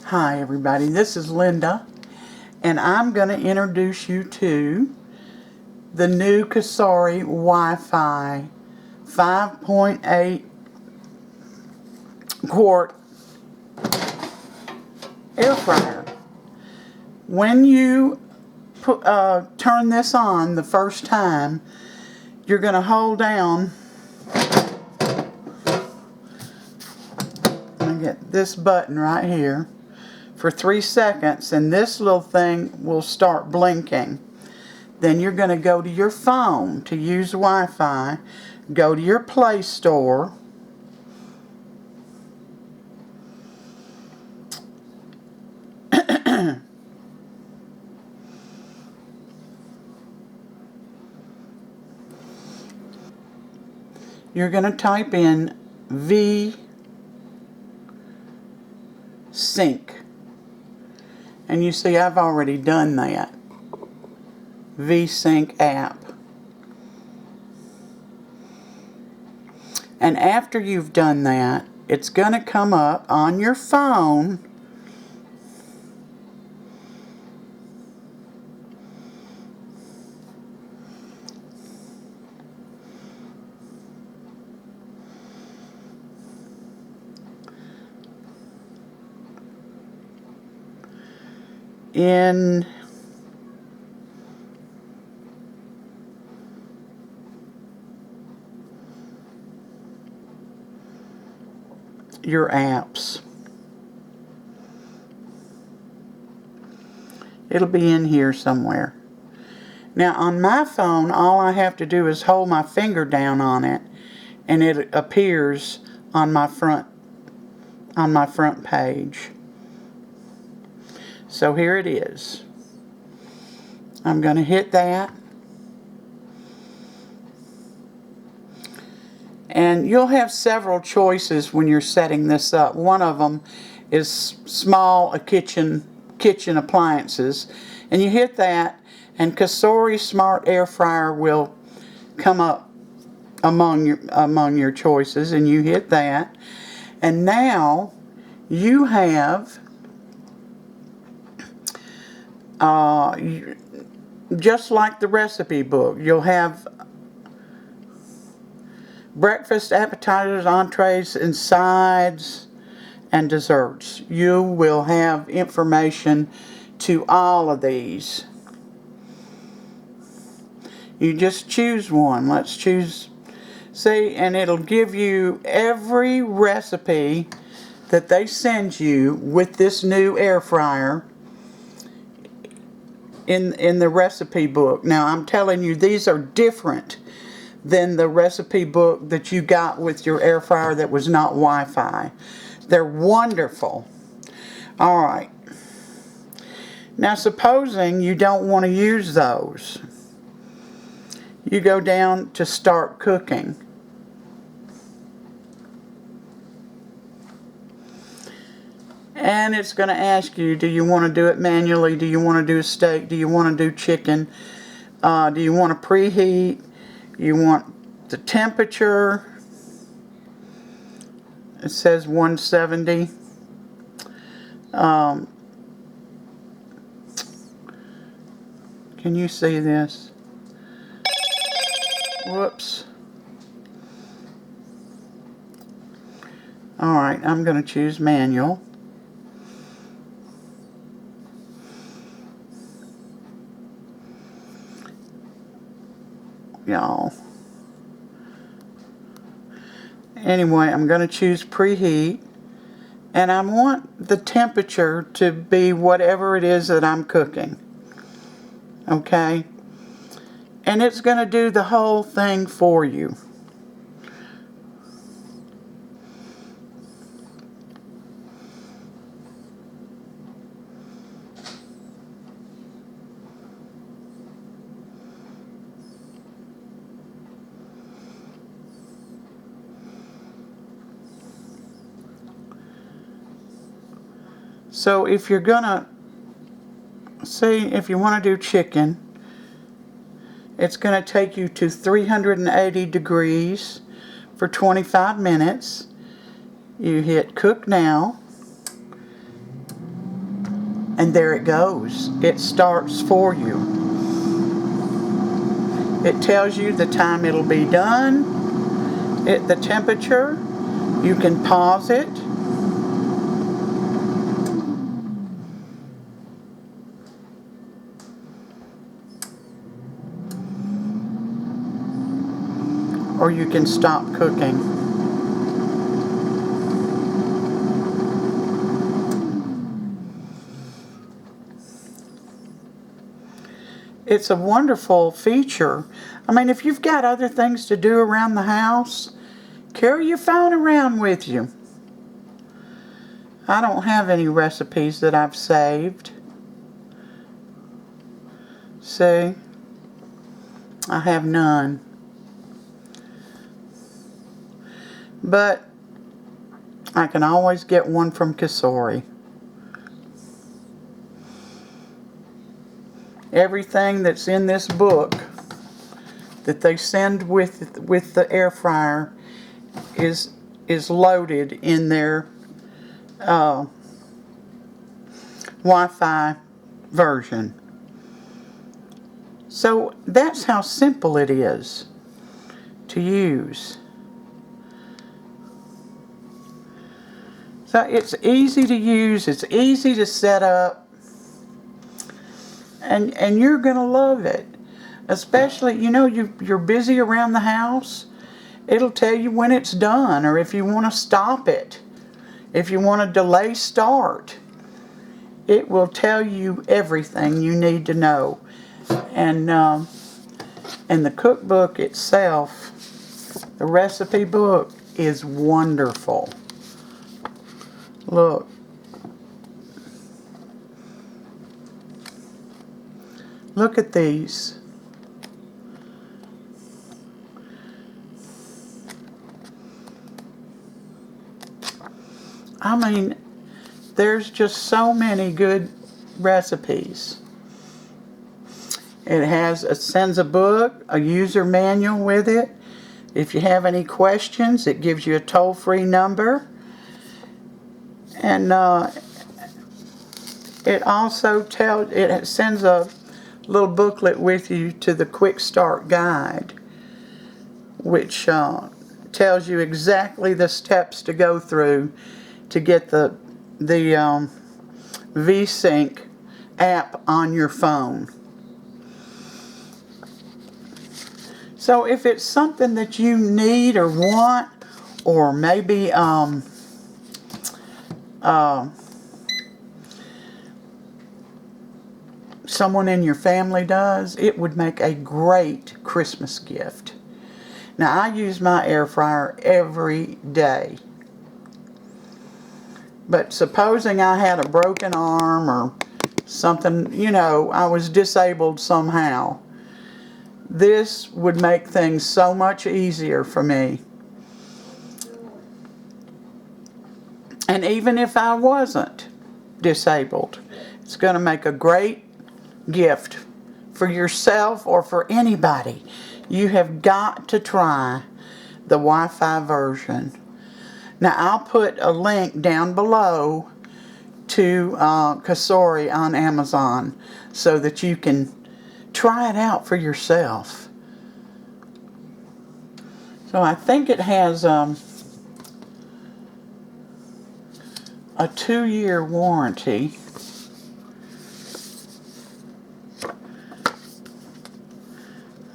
Hi everybody, this is Linda, and I'm going to introduce you to the new Cosori Wi-Fi 5.8 quart air fryer. When you turn this on the first time, you're going to hold down and get this button right here for 3 seconds, and this little thing will start blinking. Then you're going to go to your phone to use Wi-Fi. Go to your Play Store. You're going to type in V-Sync. And you see I've already done that. V-Sync app. And after you've done that, it's going to come up on your phone in your apps. It'll be in here somewhere. Now on my phone, all I have to do is hold my finger down on it and it appears on my front page. So here it is. I'm going to hit that. And you'll have several choices when you're setting this up. One of them is small kitchen appliances. And you hit that, and Cosori Smart Air Fryer will come up among your choices, and you hit that. And now you have just like the recipe book, you'll have breakfast, appetizers, entrees, and sides, and desserts. You will have information to all of these. You just choose one. Let's choose, see, and it'll give you every recipe that they send you with this new air fryer in the recipe book. Now I'm telling you, these are different than the recipe book that you got with your air fryer that was not Wi-Fi. They're wonderful. Alright. Now supposing you don't want to use those. You go down to start cooking. And it's going to ask you, do you want to do it manually? Do you want to do a steak? Do you want to do chicken? Do you want to preheat? You want the temperature. It says 170. Can you see this? Whoops. Alright, I'm going to choose manual. Y'all. Anyway, I'm going to choose preheat, and I want the temperature to be whatever it is that I'm cooking. Okay? And it's going to do the whole thing for you. So if you're gonna, say if you want to do chicken, it's going to take you to 380 degrees for 25 minutes. You hit cook now. And there it goes. It starts for you. It tells you the time it'll be done, the temperature. You can pause it. Or you can stop cooking. It's a wonderful feature. I mean, if you've got other things to do around the house, carry your phone around with you. I don't have any recipes that I've saved. See? I have none. But I can always get one from Cosori. Everything that's in this book that they send with the air fryer is loaded in their Wi-Fi version. So that's how simple it is to use. So it's easy to use, it's easy to set up, and you're going to love it. Especially, you know, you're busy around the house. It'll tell you when it's done, or if you want to stop it. If you want to delay start, it will tell you everything you need to know. And the cookbook itself, the recipe book, is wonderful. Look. Look at these. I mean, there's just so many good recipes. It sends a book, a user manual with it. If you have any questions, it gives you a toll-free number. And it also sends a little booklet with you to the Quick Start Guide, which tells you exactly the steps to go through to get the VSync app on your phone. So if it's something that you need or want, or maybe someone in your family does, it would make a great Christmas gift. Now, I use my air fryer every day. But supposing I had a broken arm or something, you know, I was disabled somehow, this would make things so much easier for me. And even if I wasn't disabled, it's going to make a great gift for yourself or for anybody. You have got to try the Wi-Fi version. Now, I'll put a link down below to Cosori on Amazon so that you can try it out for yourself. So I think it has a 2-year warranty.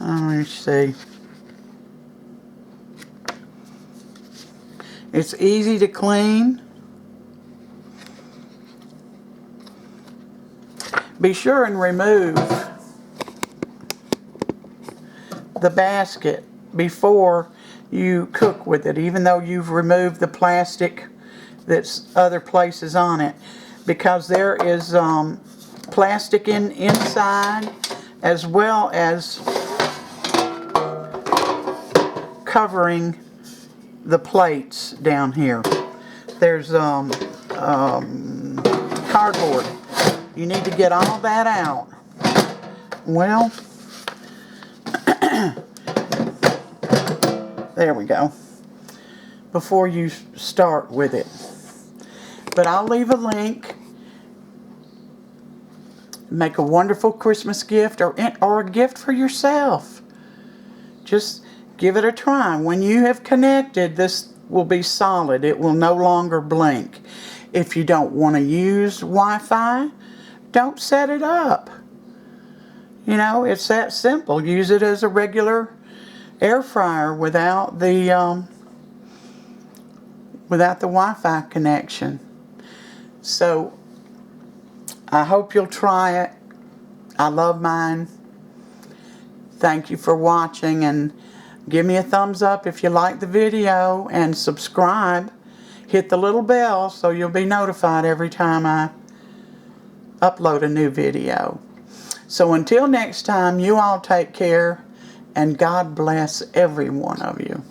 Let me see. It's easy to clean. Be sure and remove the basket before you cook with it, even though you've removed the plastic that's other places on it, because there is plastic inside, as well as covering the plates down here. There's cardboard. You need to get all that out. Well, there we go. Before you start with it. But I'll leave a link Make a wonderful Christmas gift or a gift for yourself. Just give it a try. When you have connected, this will be solid. It will no longer blink. If you don't want to use Wi-Fi, don't set it up. You know, it's that simple. Use it as a regular air fryer without the Wi-Fi connection. So I hope you'll try it. I love mine. Thank you for watching, and give me a thumbs up if you like the video, and subscribe. Hit the little bell so you'll be notified every time I upload a new video. So until next time, you all take care, and God bless every one of you.